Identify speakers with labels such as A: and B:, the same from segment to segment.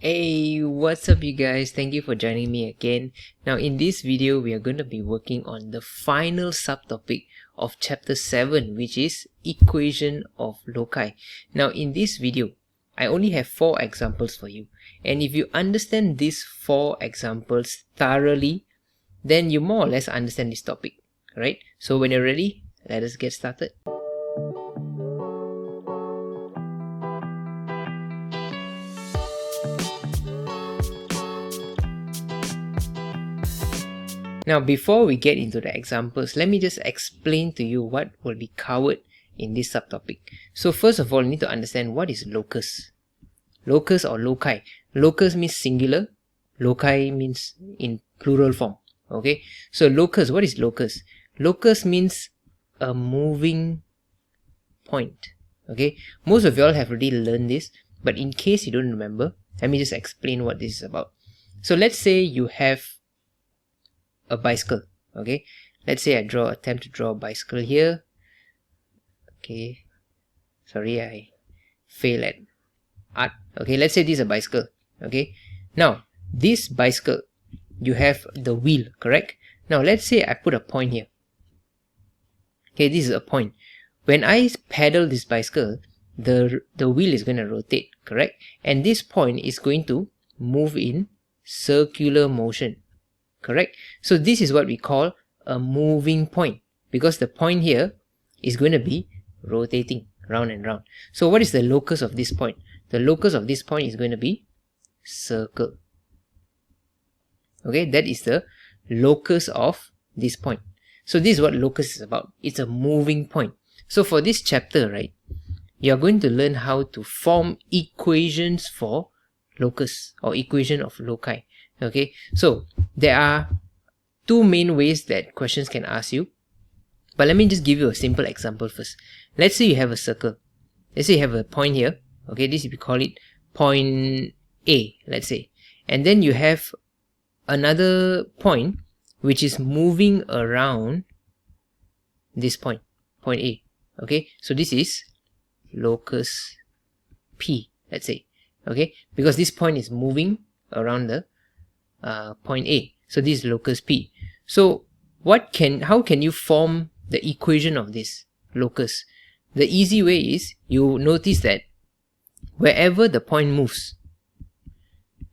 A: Hey, what's up you guys? Thank you for joining me again. Now in this video, we are going to be working on the final subtopic of chapter 7, which is equation of loci. Now in this video, I only have 4 examples for you. And if you understand these 4 examples thoroughly, then you more or less understand this topic, right? So when you're ready, let us get started. Now, before we get into the examples, let me just explain to you what will be covered in this subtopic. So first of all, you need to understand what is locus. Locus or loci. Locus means singular. Loci means in plural form. Okay. So locus, what is locus? Locus means a moving point. Okay. Most of you all have already learned this, but in case you don't remember, let me just explain what this is about. So let's say you have a bicycle. Okay, let's say I attempt to draw a bicycle here. Okay, sorry, I fail at art. Okay, let's say this is a bicycle. Okay, now this bicycle, you have the wheel, correct? Now let's say I put a point here. Okay, this is a point. When I pedal this bicycle, the wheel is going to rotate, correct? And this point is going to move in circular motion. Correct? So this is what we call a moving point, because the point here is going to be rotating round and round. So what is the locus of this point? The locus of this point is going to be circle. Okay, that is the locus of this point. So this is what locus is about. It's a moving point. So for this chapter, right, you are going to learn how to form equations for locus or equation of loci. Okay, so there are 2 main ways that questions can ask you, but let me just give you a simple example first. Let's say you have a circle. Let's say you have a point here. Okay, this we call it point A, let's say, and then you have another point which is moving around this point A. Okay, so this is locus P, let's say. Okay, because this point is moving around the point A. So this is locus P. So how can you form the equation of this locus? The easy way is you notice that wherever the point moves,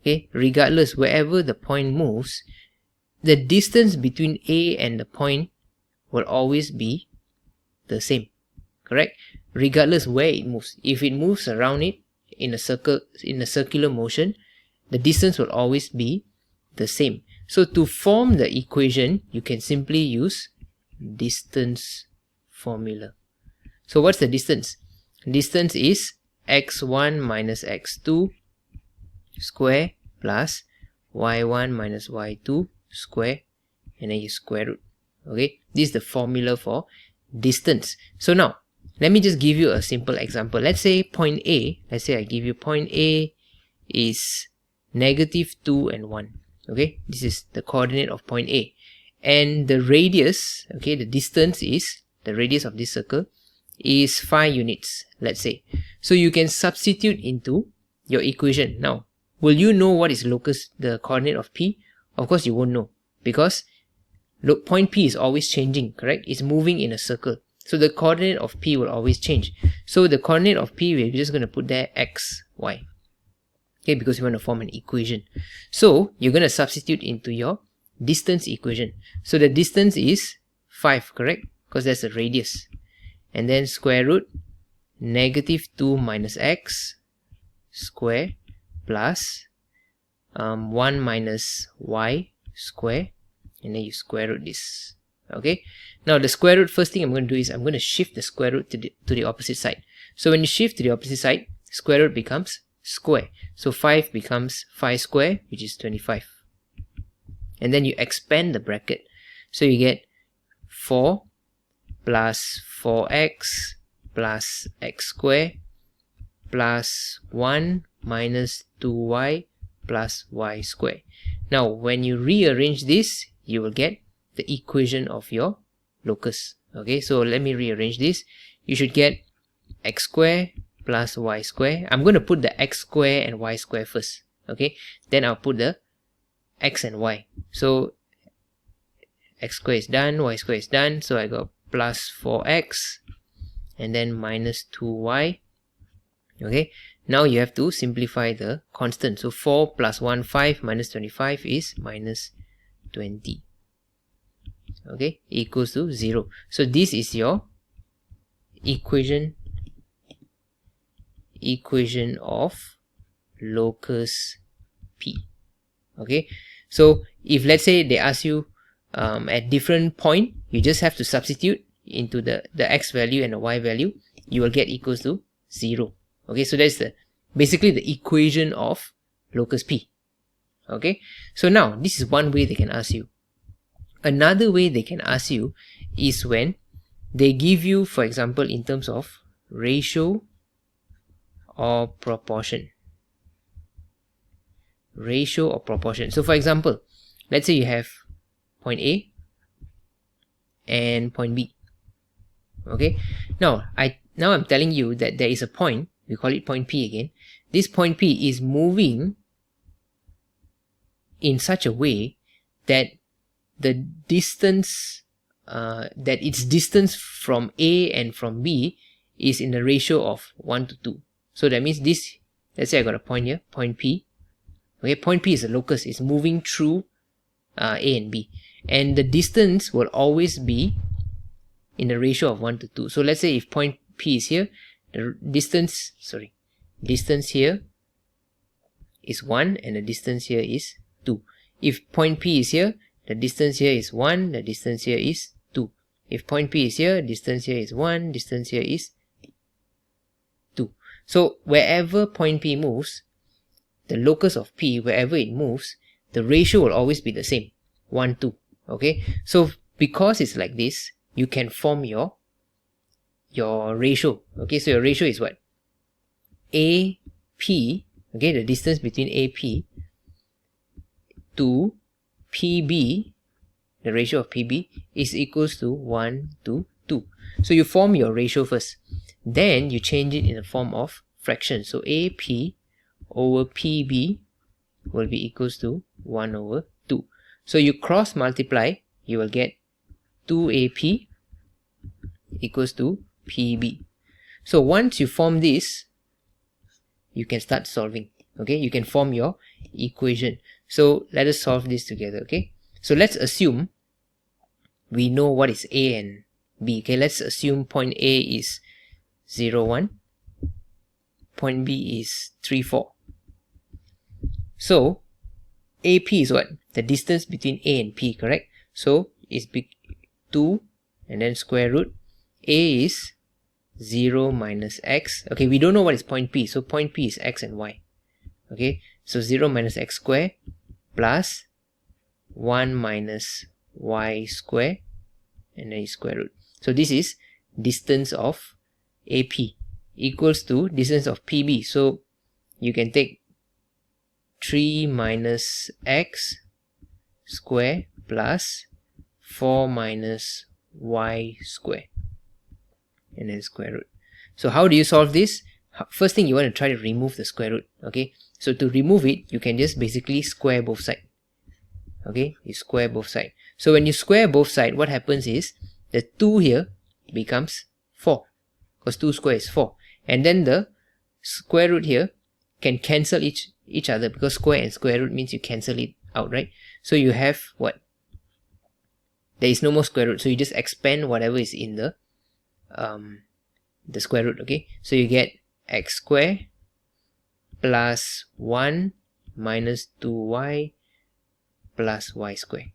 A: okay, regardless wherever the point moves, the distance between A and the point will always be the same, correct? Regardless where it moves. If it moves around it in a circular motion, the distance will always be the same. So to form the equation, you can simply use distance formula. So what's the distance? Distance is x1 minus x2 square plus y1 minus y2 square, and then you square root. Okay, this is the formula for distance. So now let me just give you a simple example. Let's say point A, let's say I give you point A is -2 and 1. Okay, this is the coordinate of point A, and the radius, okay, the distance is, the radius of this circle is 5 units, let's say. So you can substitute into your equation. Now, will you know what is locus, the coordinate of P? Of course you won't know, because look, point P is always changing, correct? It's moving in a circle, so the coordinate of P will always change. So the coordinate of P, we're just going to put there x, y. Okay, because you want to form an equation. So you're going to substitute into your distance equation. So the distance is 5, correct? Because that's the radius. And then square root -2 minus x square plus 1 minus y square, and then you square root this. Okay, now the square root, first thing I'm going to do is I'm going to shift the square root to the opposite side. So when you shift to the opposite side, square root becomes square. So 5 becomes 5 square, which is 25. And then you expand the bracket. So you get 4 plus 4x plus x square plus 1 minus 2y plus y square. Now when you rearrange this, you will get the equation of your locus. Okay, so let me rearrange this. You should get x square plus y square. I'm going to put the x square and y square first. okay, then I'll put the x and y. So x square is done, y square is done, so I got plus 4x and then minus 2y. Okay, now you have to simplify the constant. So 4 plus 1, 5, minus 25 is minus 20. Okay, equals to 0. So this is your equation of locus P. Okay, so if let's say they ask you at different point, you just have to substitute into the x value and the y value, you will get equals to 0. Okay, so that's basically the equation of locus P. Okay, so now this is one way they can ask you. Another way they can ask you is when they give you, for example, in terms of ratio or proportion. Ratio or proportion. So for example, let's say you have point A and point B. Okay, now I'm telling you that there is a point, we call it point P again. This point P is moving in such a way that the distance, that its distance from A and from B is in the ratio of 1 to 2. So that means this, let's say I got a point here, point P. Okay, point P is a locus, it's moving through A and B. And the distance will always be in the ratio of 1 to 2. So let's say if point P is here, the distance here is 1 and the distance here is 2. If point P is here, the distance here is 1, the distance here is 2. If point P is here, distance here is 1, distance here is 2. So wherever point P moves, the locus of P, wherever it moves, the ratio will always be the same, 1, 2. Okay, so because it's like this, you can form your ratio. Okay, so your ratio is what? AP, okay, the distance between AP to PB, the ratio of PB is equals to 1 to 2. So you form your ratio first, then you change it in the form of fraction. So AP over PB will be equals to 1 over 2. So you cross multiply, you will get 2AP equals to PB. So once you form this, you can start solving. Okay, you can form your equation. So let us solve this together. Okay, so let's assume we know what is A and B. Okay, let's assume point A is 0, 1, point B is 3, 4. So AP is what? The distance between A and P, correct? So it's 2 and then square root. A is 0 minus x. Okay, we don't know what is point P, so point P is x and y. Okay, so 0 minus x square plus 1 minus y square and then square root. So this is distance of AP equals to distance of PB. So you can take 3 minus x square plus 4 minus y square and then square root. So how do you solve this? First thing, you want to try to remove the square root. Okay, so to remove it, you can just basically square both sides. Okay, you square both sides. So when you square both sides, what happens is the 2 here becomes 4 because 2 square is 4, and then the square root here can cancel each other because square and square root means you cancel it out, right? So you have what? There is no more square root, so you just expand whatever is in the square root. Okay, so you get x square plus 1 minus 2y plus y square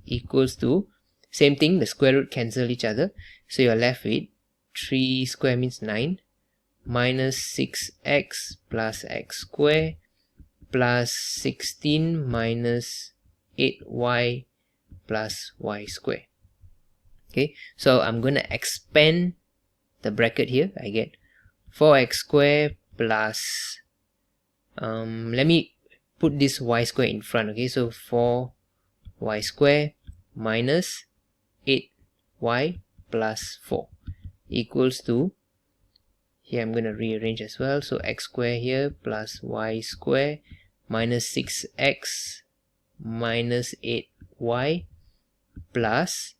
A: equals to, same thing, the square root cancel each other, so you're left with 3 square means 9 minus 6x plus x square plus 16 minus 8y plus y square. Okay, so I'm going to expand the bracket here. I get 4x square plus let me put this y square in front. Okay, so 4y square minus 8y plus 4 equals to, here I'm going to rearrange as well, so x square here plus y square minus 6x minus 8y plus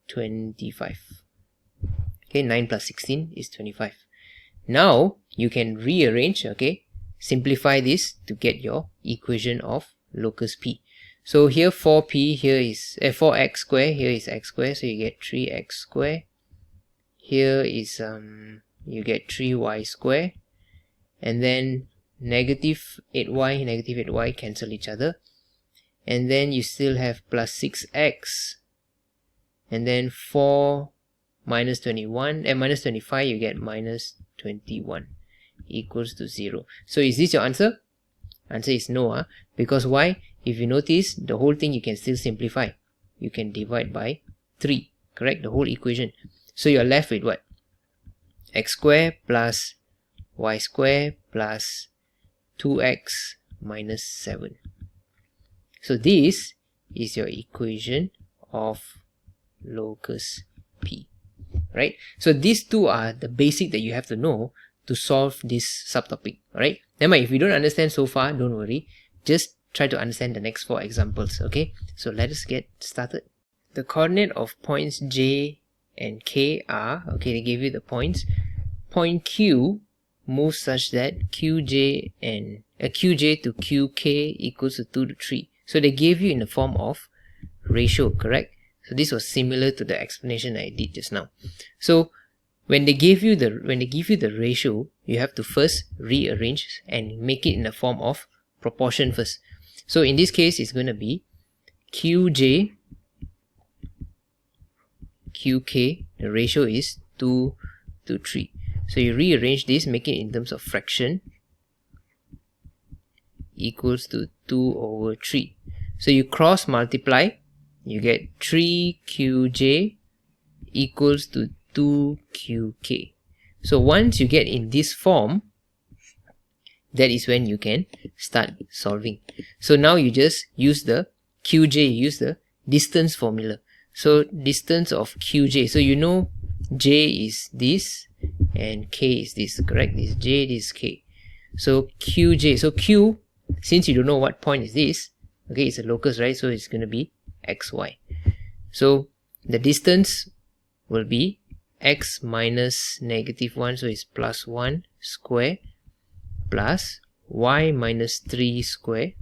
A: 25. Okay, 9 plus 16 is 25. Now you can rearrange, okay, simplify this to get your equation of locus P. So here 4p, here is 4x square, here is x square, so you get 3x square. Here is you get 3y square, and then negative 8y cancel each other, and then you still have plus 6x, and then 4 minus 21 and minus 25, you get minus 21 equals to 0. So is this your answer? Answer is no, because why? If you notice, the whole thing you can still simplify. You can divide by 3, correct? The whole equation. So you're left with what? X square plus y square plus 2x minus 7. So this is your equation of locus P, right? So these two are the basic that you have to know to solve this subtopic, alright? Never mind, if you don't understand so far, don't worry. Just try to understand the next 4 examples, okay? So let us get started. The coordinate of points J and K are, okay, they give you the points. Point Q moves such that QJ to QK equals to 2 to 3. So they gave you in the form of ratio, correct? So this was similar to the explanation I did just now. So when they give you the ratio, you have to first rearrange and make it in the form of proportion first. So in this case, it's going to be QJ QK, the ratio is 2 to 3. So you rearrange this, make it in terms of fraction, equals to 2 over 3. So you cross multiply, you get 3QJ equals to 2QK. So once you get in this form, that is when you can start solving. So now you just use the QJ, use the distance formula. So distance of QJ, so you know J is this and K is this, correct? This J, this K. So QJ, so Q, since you don't know what point is this, okay, it's a locus, right? So it's going to be XY. So the distance will be X minus negative 1, so it's plus 1 square plus Y minus 3 square,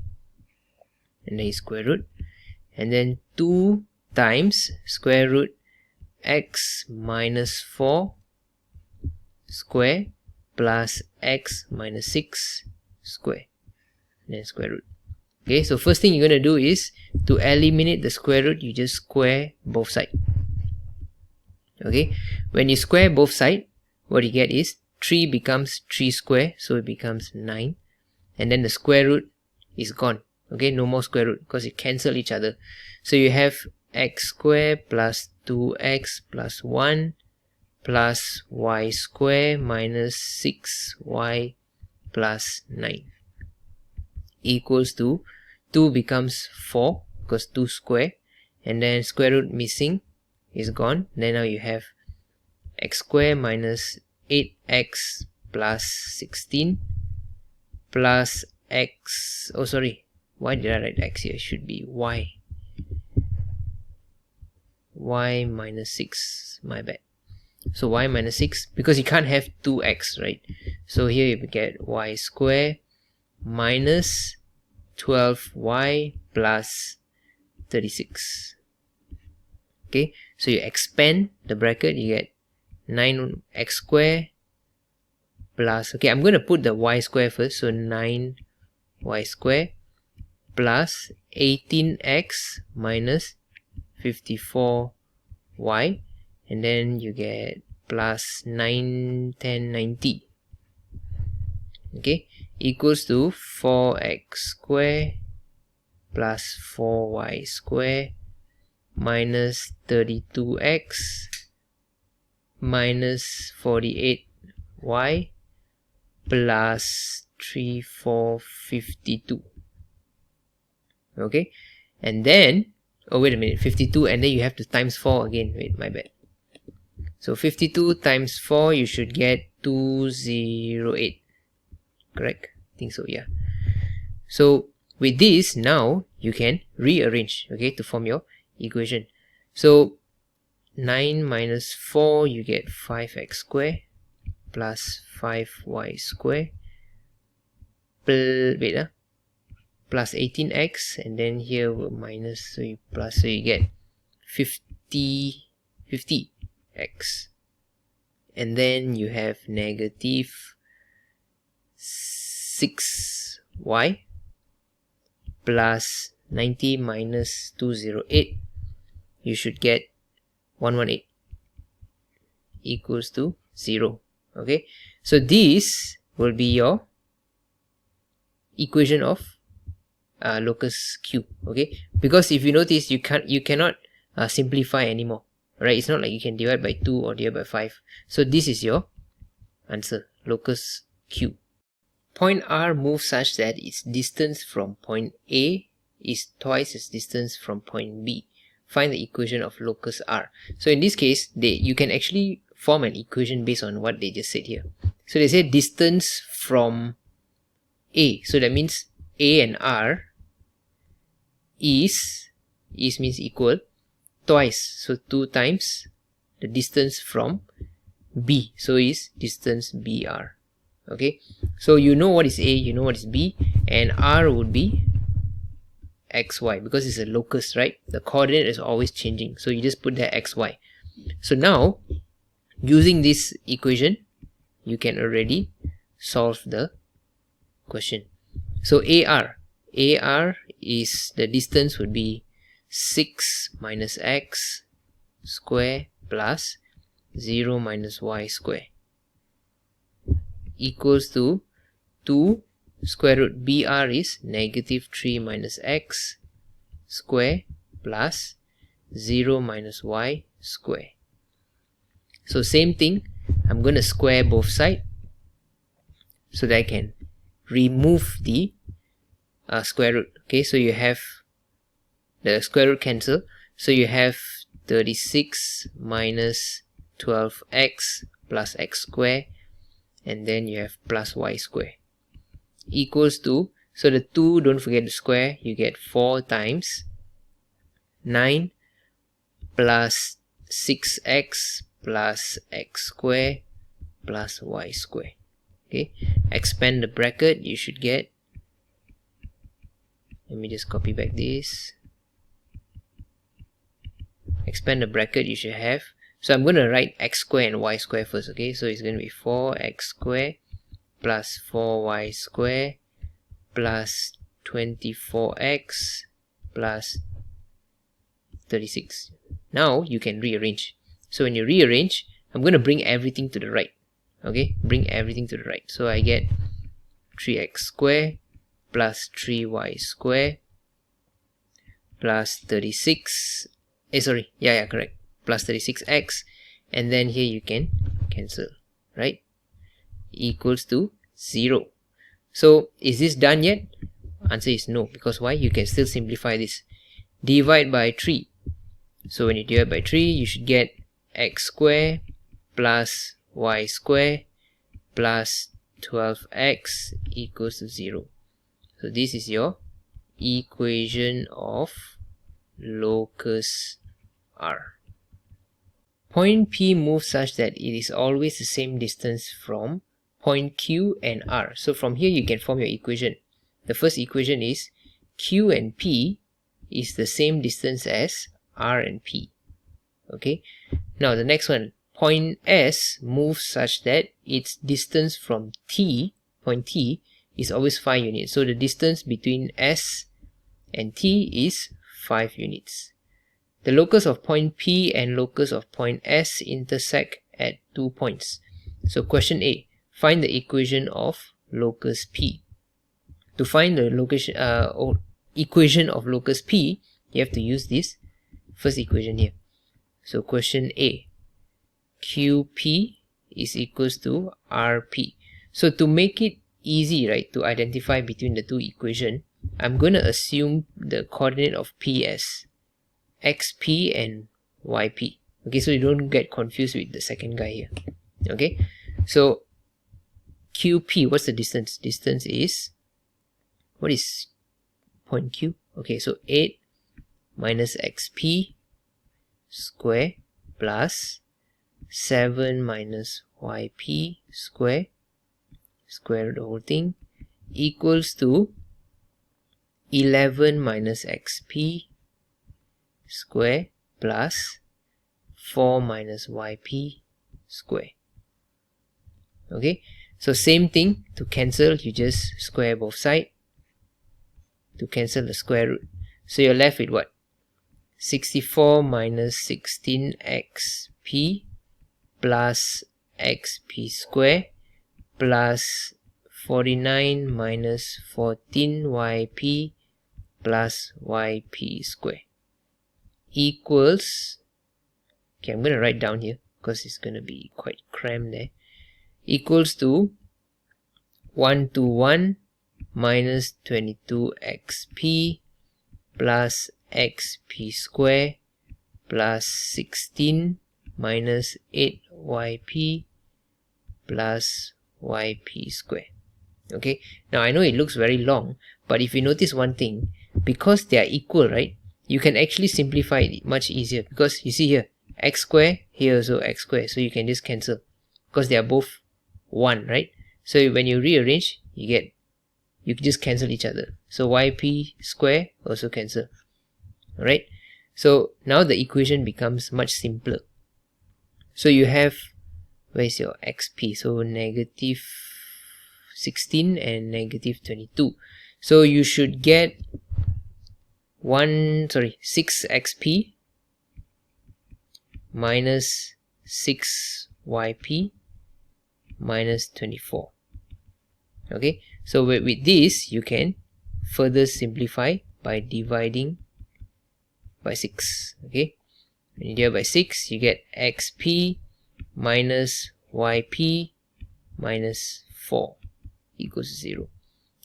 A: and then is square root, and then 2 times square root X minus 4 square plus X minus 6 square, and then square root. Okay, so first thing you're going to do is to eliminate the square root, you just square both sides. Okay, when you square both sides, what you get is 3 becomes 3 square, so it becomes 9, and then the square root is gone. Okay, no more square root because it cancel each other. So you have x square plus 2x plus 1 plus y square minus 6y plus 9 equals to 2 becomes 4 because 2 square, and then square root missing is gone. Then now you have x square minus 8x plus 16 plus x, oh sorry, why did I write x here? It should be y minus 6, my bad. So y minus 6, because you can't have 2x, right? So here you get y square minus 12y plus 36. Okay, so you expand the bracket, you get 9x square plus, okay, I'm going to put the y square first, so 9y square plus 18x minus 54y, and then you get plus 9, 10, 90, okay, equals to 4x square plus 4y square minus 32x minus 48y plus 3452. Okay, and then, oh wait a minute, 52, and then you have to times 4 again. Wait, my bad. So 52 times 4, you should get 208. Correct? I think so, yeah. So with this, now you can rearrange, okay, to form your equation. So 9 minus 4, you get 5x squared plus 5y squared plus 18x, and then here we'll minus, so you plus, so you get 50x, and then you have negative 6y plus 90 minus 208, you should get 118 equals to 0. Okay, so this will be your equation of locus Q. Okay, because if you notice, you cannot simplify anymore, right? It's not like you can divide by 2 or divide by 5. So this is your answer, locus Q. Point R moves such that its distance from point A is twice its distance from point B. Find the equation of locus R. So in this case, you can actually form an equation based on what they just said here. So they say distance from A. So that means A and R is means equal twice. So 2 times the distance from B. So is distance BR. Okay, so you know what is A, you know what is B, and R would be XY because it's a locus, right? The coordinate is always changing, so you just put there XY. So now, using this equation, you can already solve the question. So AR is, the distance would be 6 minus x square plus 0 minus y square equals to 2 square root BR is negative 3 minus x square plus 0 minus y square. So same thing, I'm going to square both sides so that I can remove the square root. Okay, so you have the square root cancel, so you have 36 minus 12x plus x square, and then you have plus y square equals to, so the 2, don't forget the square, you get 4 times 9 plus 6x plus x square plus y square. Okay, expand the bracket, you should get, let me just copy back this, expand the bracket, you should have, so I'm going to write x square and y square first. Okay, so it's going to be 4x square plus 4y square plus 24x plus 36. Now you can rearrange. So when you rearrange, I'm going to bring everything to the right. Okay, bring everything to the right. So I get 3x square plus 3y square plus 36. Correct. Plus 36x, and then here you can cancel, right? Equals to 0. So is this done yet? Answer is no, because why? You can still simplify this. Divide by 3. So when you divide by 3, you should get x square plus y square plus 12x equals to 0. So this is your equation of locus R. Point P moves such that it is always the same distance from point Q and R. So from here you can form your equation. The first equation is Q and P is the same distance as R and P. Okay. Now the next one, point S moves such that its distance from T, point T, is always 5 units. So the distance between S and T is 5 units. The locus of point P and locus of point S intersect at 2 points. So question A, find the equation of locus P. To find the equation of locus P, you have to use this first equation here. So question A, QP is equals to RP. So to make it easy, right, to identify between the two equations, I'm going to assume the coordinate of P as XP and YP. Okay, so you don't get confused with the second guy here. Okay, so QP, what's the distance? Distance is what is point Q? Okay, so 8 minus xp square plus 7 minus yp square, square root the whole thing, equals to 11 minus xp square plus 4 minus yp square. Okay, so same thing, to cancel you just square both sides to cancel the square root. So you're left with what? 64 minus 16xp plus xp square plus 49 minus 14yp plus yp square equals, okay, I'm going to write down here because it's going to be quite cramped there, equals to 121 minus 22xp plus xp square plus 16 minus 8yp plus yp square. Okay, now I know it looks very long, but if you notice one thing, because they are equal, right, you can actually simplify it much easier, because you see here x square, here also x square, so you can just cancel because they are both 1, right? So when you rearrange, you can just cancel each other. So yp square also cancel. Alright, so now the equation becomes much simpler. So you have, where is your xp? So negative 16 and negative 22. So you should get 6xp minus 6yp minus 24. Okay, so with this you can further simplify by dividing by 6. Okay, when you divide by 6, you get xp minus yp minus 4 equals 0.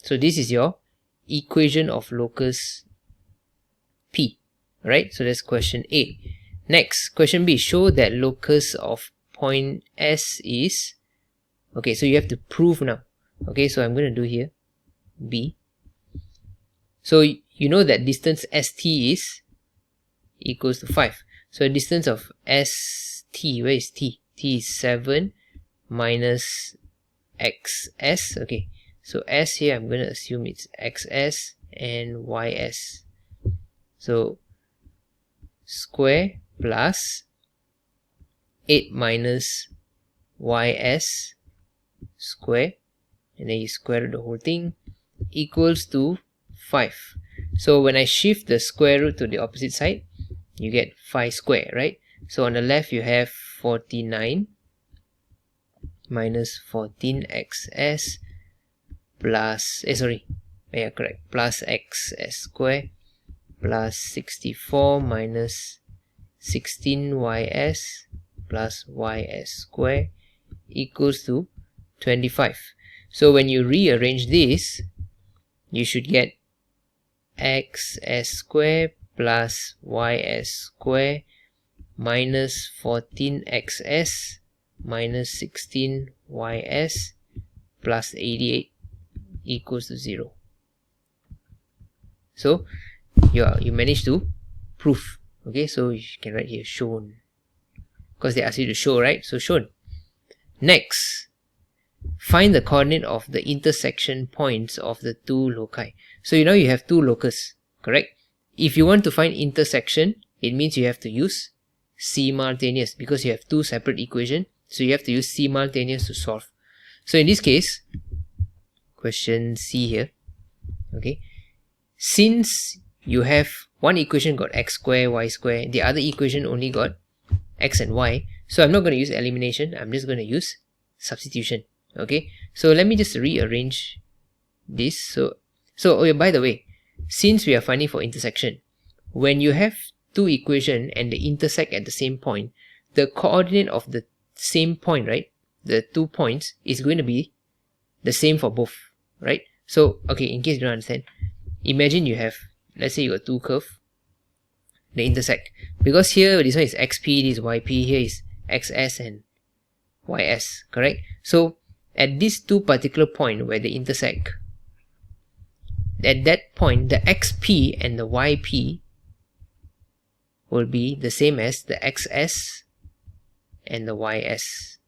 A: So this is your equation of locus P. Right, so that's question A. Next, question B, show that locus of point S is, okay, so you have to prove now. Okay, so I'm going to do here B. So you know that distance ST is equals to 5. So distance of ST, where is T? T is 7 minus XS. Okay, so S here I'm going to assume it's XS and YS. So square plus 8 minus YS square, and then you square root the whole thing, equals to 5. So when I shift the square root to the opposite side, you get 5 square, right? So on the left you have 49 minus 14xs plus, plus xs square plus 64 minus 16ys plus ys square equals to 25. So when you rearrange this, you should get xs square plus ys square minus 14xs minus 16ys plus 88 equals to 0. So you managed to prove. Okay, so you can write here shown, because they ask you to show, right? So shown. Next, find the coordinate of the intersection points of the two loci. So you know you have two locus, correct? If you want to find intersection, it means you have to use simultaneous, because you have two separate equations. So you have to use simultaneous to solve. So in this case, question C here, okay, since you have one equation got x square, y square, the other equation only got x and y, so I'm not going to use elimination, I'm just going to use substitution. Okay, so let me just rearrange this. So oh yeah, by the way, since we are finding for intersection, when you have two equations and they intersect at the same point, the coordinate of the same point, right, the 2 points, is going to be the same for both, right? So okay, in case you don't understand, imagine you have, let's say you got two curves, they intersect, because here this one is xp, this is yp, here is xs and ys, correct? So at these two particular point where they intersect, at that point the xp and the yp will be the same as the xs and the ys.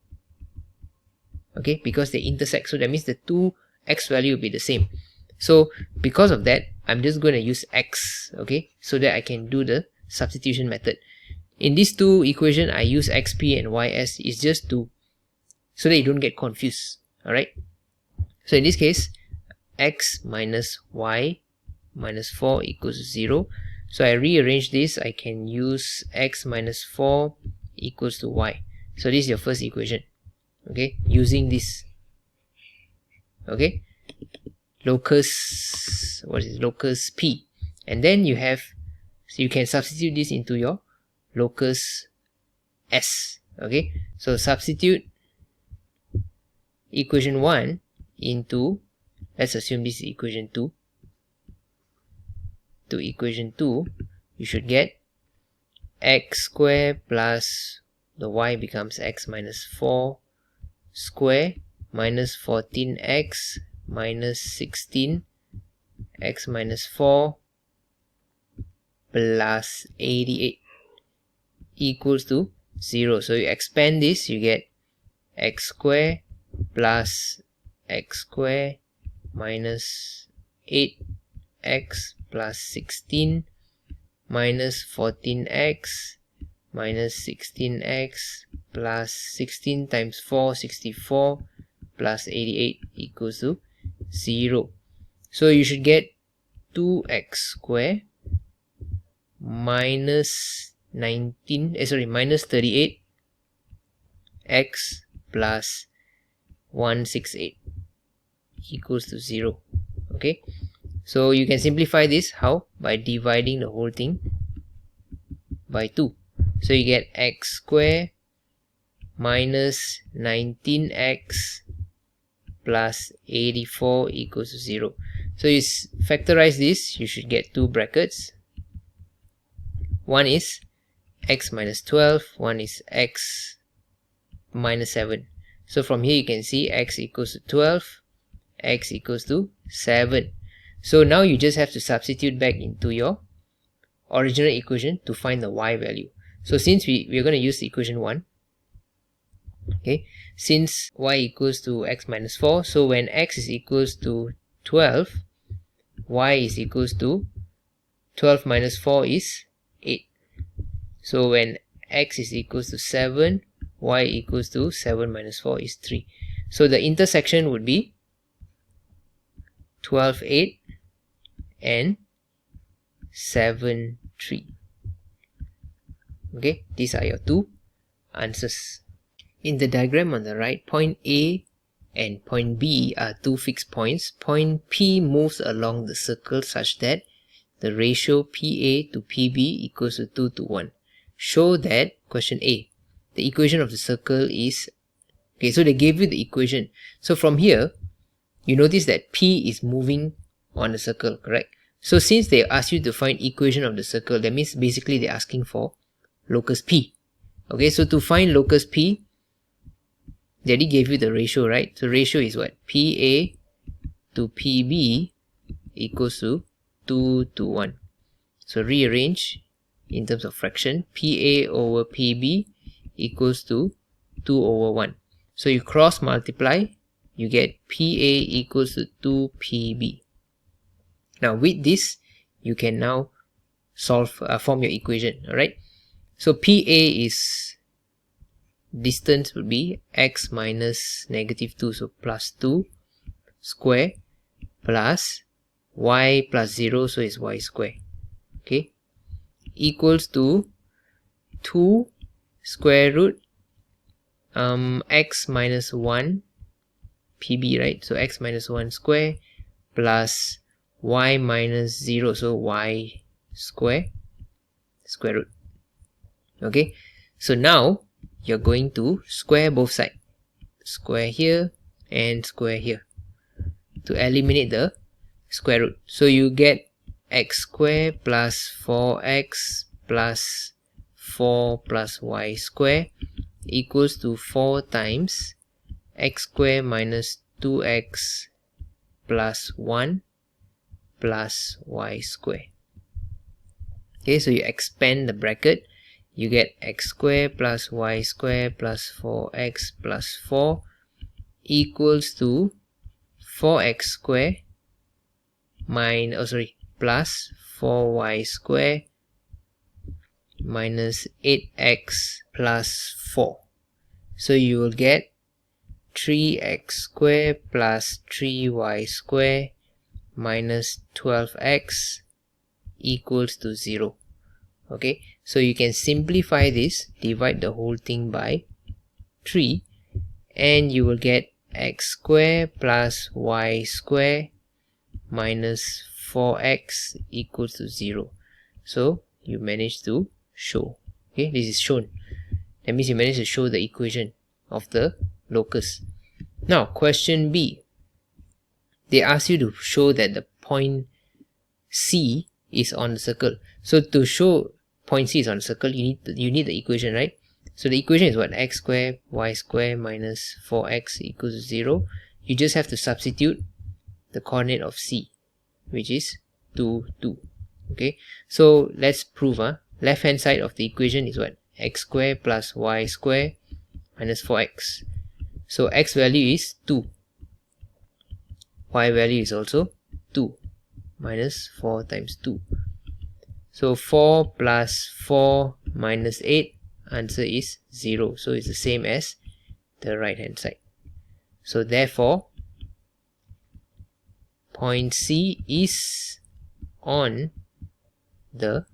A: Okay, because they intersect, so that means the two x value will be the same. So because of that, I'm just going to use x, okay, so that I can do the substitution method. In these two equations, I use xp and ys is just to so that you don't get confused. Alright, so in this case, x minus y minus 4 equals 0. So I rearrange this. I can use x minus 4 equals to y. So this is your first equation, okay, using this. Okay, locus, what is it? Locus p, and then you have, so you can substitute this into your locus s. Okay, so substitute equation 1 into, let's assume this is equation 2. To equation 2, you should get x square plus the y becomes x minus 4 square minus 14x minus 16 x minus 4 plus 88 equals to 0. So you expand this, you get x square plus x square minus 8x plus 16 minus 14x minus 16x plus 16 times 4, 64 plus 88 equals to 0. So you should get 2x square minus 38 x plus 168 equals to 0. Okay, so you can simplify this how? By dividing the whole thing by 2. So you get x square minus 19x plus 84 equals to 0. So you factorize this, you should get two brackets. One is x minus 12, one is x minus 7. So from here you can see x equals to 12, x equals to 7. So now you just have to substitute back into your original equation to find the y value. So since we're going to use equation 1, okay, since y equals to x minus 4, so when x is equals to 12, y is equals to 12 minus 4 is 8. So when x is equals to 7, y equals to 7 minus 4 is 3. So the intersection would be 12, 8 and 7, 3. Okay, these are your two answers. In the diagram on the right, point A and point B are two fixed points. Point P moves along the circle such that the ratio PA to PB equals to 2 to 1. Show that, question A, the equation of the circle is, okay, so they gave you the equation. So from here, you notice that P is moving on the circle, correct? So since they ask you to find equation of the circle, that means basically they're asking for locus P. Okay, so to find locus P, they already gave you the ratio, right? So ratio is what? PA to PB equals to 2 to 1. So rearrange in terms of fraction. PA over PB equals to 2 over 1. So you cross multiply, you get PA equals to 2 PB. Now with this, you can now solve, form your equation, alright? So PA is, distance would be x minus negative 2, so plus 2 square plus y plus 0, so is y square, okay, equals to 2 square root x minus 1 PB, right? So x minus 1 square plus y minus 0, so y square root. Okay, so now you're going to square both sides, square here and square here, to eliminate the square root. So you get x square plus 4x plus 4 plus y square equals to 4 times x square minus 2x plus 1 plus y square. Okay, so you expand the bracket, you get x squared plus y squared plus 4x plus 4 equals to 4x squared plus 4y squared minus 8x plus 4. So you will get 3x squared plus 3y squared minus 12x equals to 0. Okay, so you can simplify this, divide the whole thing by 3, and you will get x squared plus y squared minus 4x equals to 0. So you managed to show. Okay, this is shown. That means you managed to show the equation of the locus. Now question B, they ask you to show that the point C is on the circle. So to show point C is on the circle, you need the equation, right? So the equation is what? X squared y squared minus 4x equals to 0. You just have to substitute the coordinate of C, which is 2, 2. Okay, so let's prove. Left hand side of the equation is what? X squared plus y squared minus 4x. So x value is 2, y value is also 2, minus 4 times 2. So 4 plus 4 minus 8, answer is 0. So it's the same as the right hand side. So therefore point C is on the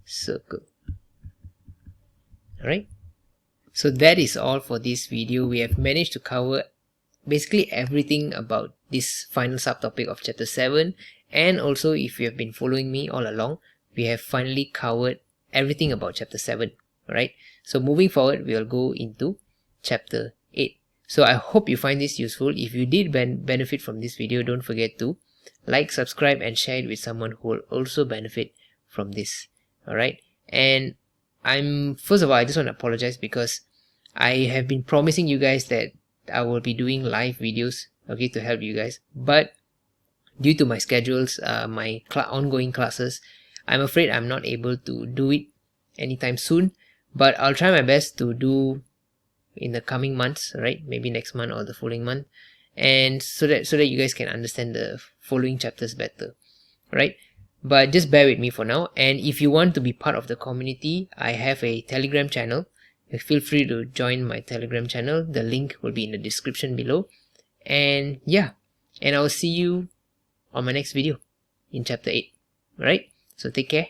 A: circle. Alright, so that is all for this video. We have managed to cover basically everything about this final subtopic of chapter 7, and also if you have been following me all along, we have finally covered everything about chapter 7. Alright, so moving forward, we will go into chapter 8. So I hope you find this useful. If you did benefit from this video, don't forget to like, subscribe and share it with someone who will also benefit from this. Alright, and first of all, I just want to apologize because I have been promising you guys that I will be doing live videos, okay, to help you guys, but due to my schedules, my ongoing classes, I'm afraid I'm not able to do it anytime soon, but I'll try my best to do in the coming months, right? Maybe next month or the following month, and so that you guys can understand the following chapters better, right? But just bear with me for now. And if you want to be part of the community, I have a Telegram channel. Feel free to join my Telegram channel. The link will be in the description below. And yeah, and I'll see you on my next video in chapter 8. Alright, so take care.